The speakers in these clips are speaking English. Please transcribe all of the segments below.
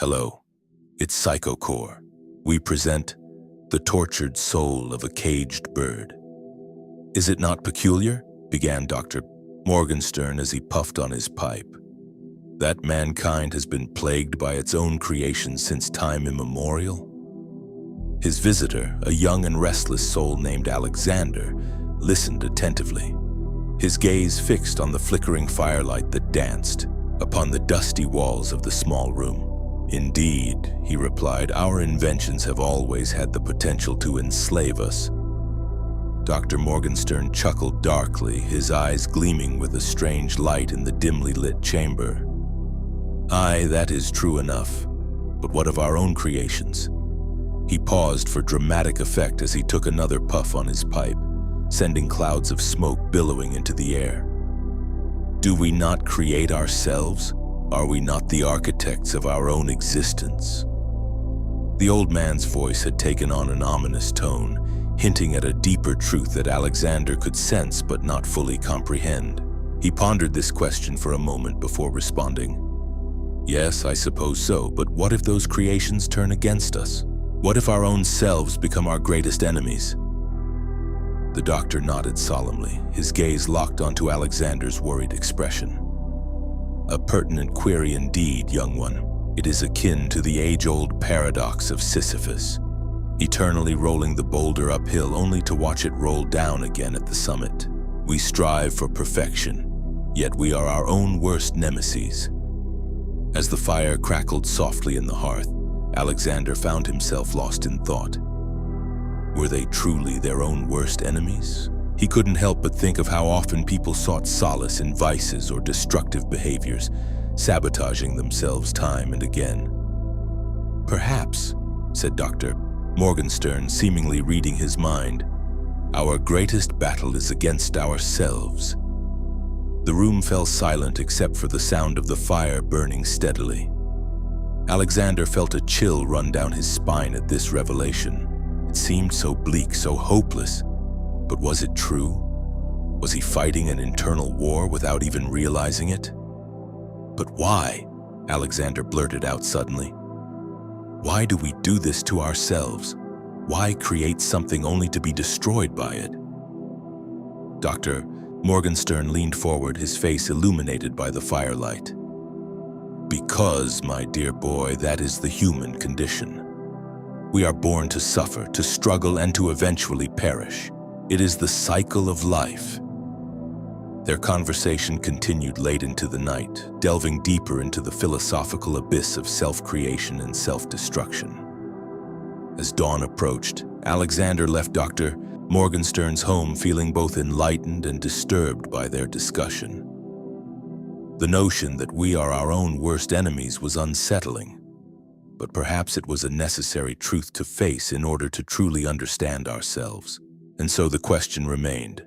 Hello, it's Psychocore. We present the tortured soul of a caged bird. Is it not peculiar? Began Dr. Morgenstern as he puffed on his pipe. That mankind has been plagued by its own creation since time immemorial? His visitor, a young and restless soul named Alexander, listened attentively, his gaze fixed on the flickering firelight that danced upon the dusty walls of the small room. Indeed, he replied, our inventions have always had the potential to enslave us. Dr. Morgenstern chuckled darkly, his eyes gleaming with a strange light in the dimly lit chamber. Aye, that is true enough. But what of our own creations? He paused for dramatic effect as he took another puff on his pipe, sending clouds of smoke billowing into the air. Do we not create ourselves? Are we not the architects of our own existence? The old man's voice had taken on an ominous tone, hinting at a deeper truth that Alexander could sense but not fully comprehend. He pondered this question for a moment before responding. Yes, I suppose so, but what if those creations turn against us? What if our own selves become our greatest enemies? The doctor nodded solemnly, his gaze locked onto Alexander's worried expression. A pertinent query indeed, young one. It is akin to the age-old paradox of Sisyphus, eternally rolling the boulder uphill only to watch it roll down again at the summit. We strive for perfection, yet we are our own worst nemesis. As the fire crackled softly in the hearth, Alexander found himself lost in thought. Were they truly their own worst enemies? He couldn't help but think of how often people sought solace in vices or destructive behaviors, sabotaging themselves time and again. Perhaps, said Dr. Morgenstern, seemingly reading his mind, our greatest battle is against ourselves. The room fell silent except for the sound of the fire burning steadily. Alexander felt a chill run down his spine at this revelation. It seemed so bleak, so hopeless. But was it true? Was he fighting an internal war without even realizing it? But why? Alexander blurted out suddenly. Why do we do this to ourselves? Why create something only to be destroyed by it? Dr. Morgenstern leaned forward, his face illuminated by the firelight. Because, my dear boy, that is the human condition. We are born to suffer, to struggle, and to eventually perish. It is the cycle of life. Their conversation continued late into the night, delving deeper into the philosophical abyss of self-creation and self-destruction. As dawn approached, Alexander left Dr. Morgenstern's home feeling both enlightened and disturbed by their discussion. The notion that we are our own worst enemies was unsettling, but perhaps it was a necessary truth to face in order to truly understand ourselves. And so the question remained,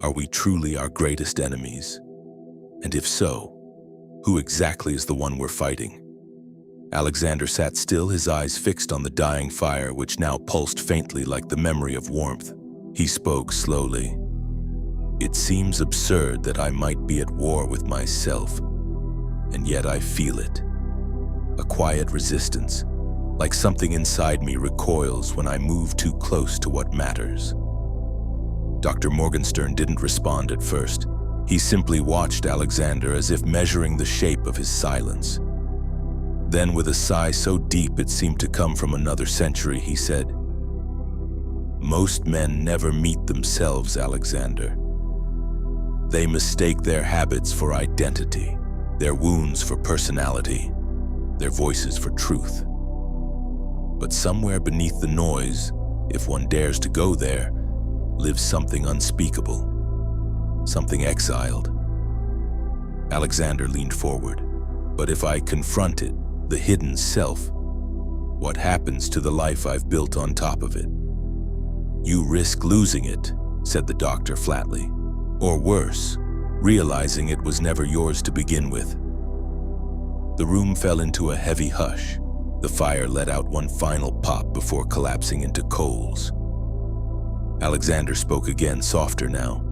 are we truly our greatest enemies? And if so, who exactly is the one we're fighting? Alexander sat still, his eyes fixed on the dying fire, which now pulsed faintly like the memory of warmth. He spoke slowly. It seems absurd that I might be at war with myself, and yet I feel it. A quiet resistance, like something inside me recoils when I move too close to what matters. Dr. Morgenstern didn't respond at first. He simply watched Alexander as if measuring the shape of his silence. Then, with a sigh so deep it seemed to come from another century, he said, "Most men never meet themselves, Alexander. They mistake their habits for identity, their wounds for personality, their voices for truth. But somewhere beneath the noise, if one dares to go there, lives something unspeakable, something exiled." Alexander leaned forward. But if I confront it, the hidden self, what happens to the life I've built on top of it? You risk losing it, said the doctor flatly. Or worse, realizing it was never yours to begin with. The room fell into a heavy hush. The fire let out one final pop before collapsing into coals. Alexander spoke again, softer now.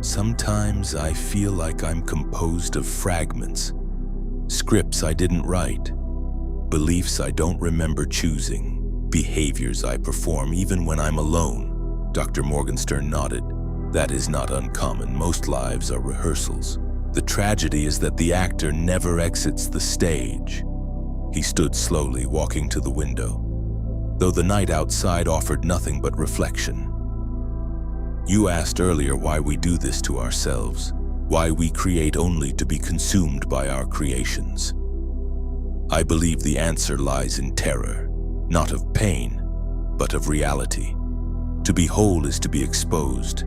Sometimes I feel like I'm composed of fragments, scripts I didn't write, beliefs I don't remember choosing, behaviors I perform even when I'm alone. Dr. Morgenstern nodded. That is not uncommon. Most lives are rehearsals. The tragedy is that the actor never exits the stage. He stood slowly, walking to the window, though the night outside offered nothing but reflection. You asked earlier why we do this to ourselves, why we create only to be consumed by our creations. I believe the answer lies in terror, not of pain, but of reality. To be whole is to be exposed,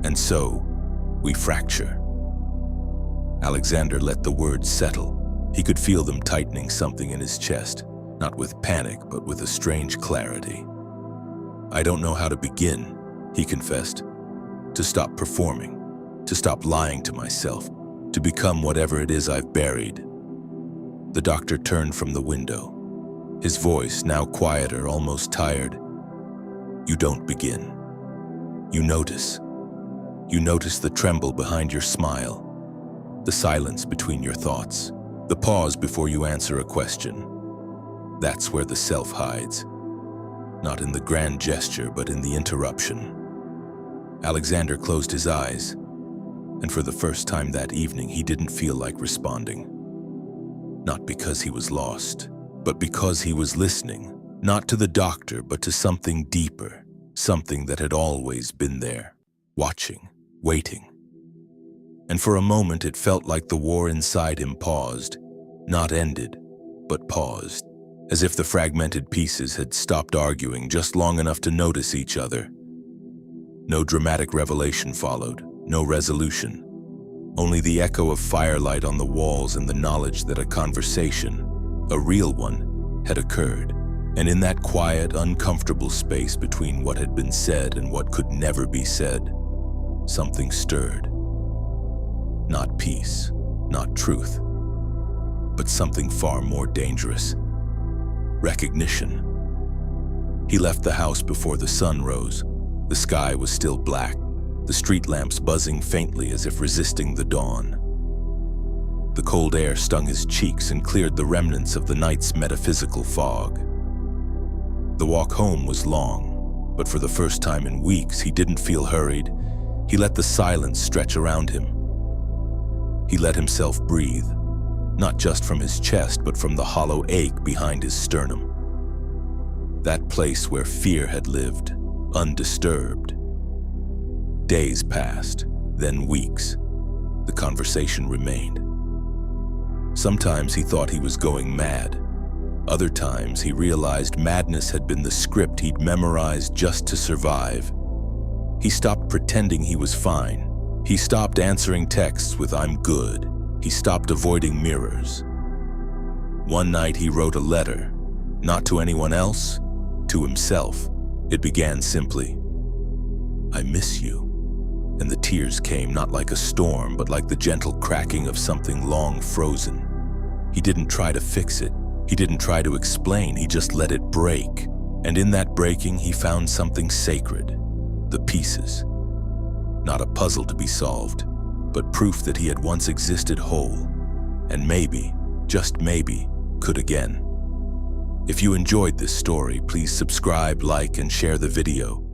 and so we fracture. Alexander let the words settle. He could feel them tightening something in his chest, not with panic, but with a strange clarity. I don't know how to begin, he confessed. To stop performing, to stop lying to myself, to become whatever it is I've buried. The doctor turned from the window, his voice now quieter, almost tired. You don't begin. You notice. You notice the tremble behind your smile, the silence between your thoughts, the pause before you answer a question. That's where the self hides, not in the grand gesture, but in the interruption. Alexander closed his eyes, and for the first time that evening he didn't feel like responding. Not because he was lost, but because he was listening, not to the doctor, but to something deeper, something that had always been there, watching, waiting. And for a moment it felt like the war inside him paused, not ended, but paused, as if the fragmented pieces had stopped arguing just long enough to notice each other. No dramatic revelation followed, no resolution, only the echo of firelight on the walls and the knowledge that a conversation, a real one, had occurred. And in that quiet, uncomfortable space between what had been said and what could never be said, something stirred. Not peace, not truth, but something far more dangerous. Recognition. He left the house before the sun rose. The sky was still black, the street lamps buzzing faintly as if resisting the dawn. The cold air stung his cheeks and cleared the remnants of the night's metaphysical fog. The walk home was long, but for the first time in weeks he didn't feel hurried. He let the silence stretch around him. He let himself breathe, not just from his chest, but from the hollow ache behind his sternum. That place where fear had lived, undisturbed. Days passed, then weeks. The conversation remained. Sometimes he thought he was going mad. Other times he realized madness had been the script he'd memorized just to survive. He stopped pretending he was fine. He stopped answering texts with "I'm good." He stopped avoiding mirrors. One night he wrote a letter, not to anyone else, to himself. It began simply, "I miss you." And the tears came not like a storm, but like the gentle cracking of something long frozen. He didn't try to fix it. He didn't try to explain. He just let it break. And in that breaking, he found something sacred. The pieces. Not a puzzle to be solved, but proof that he had once existed whole. And maybe, just maybe, could again. If you enjoyed this story, please subscribe, like, and share the video.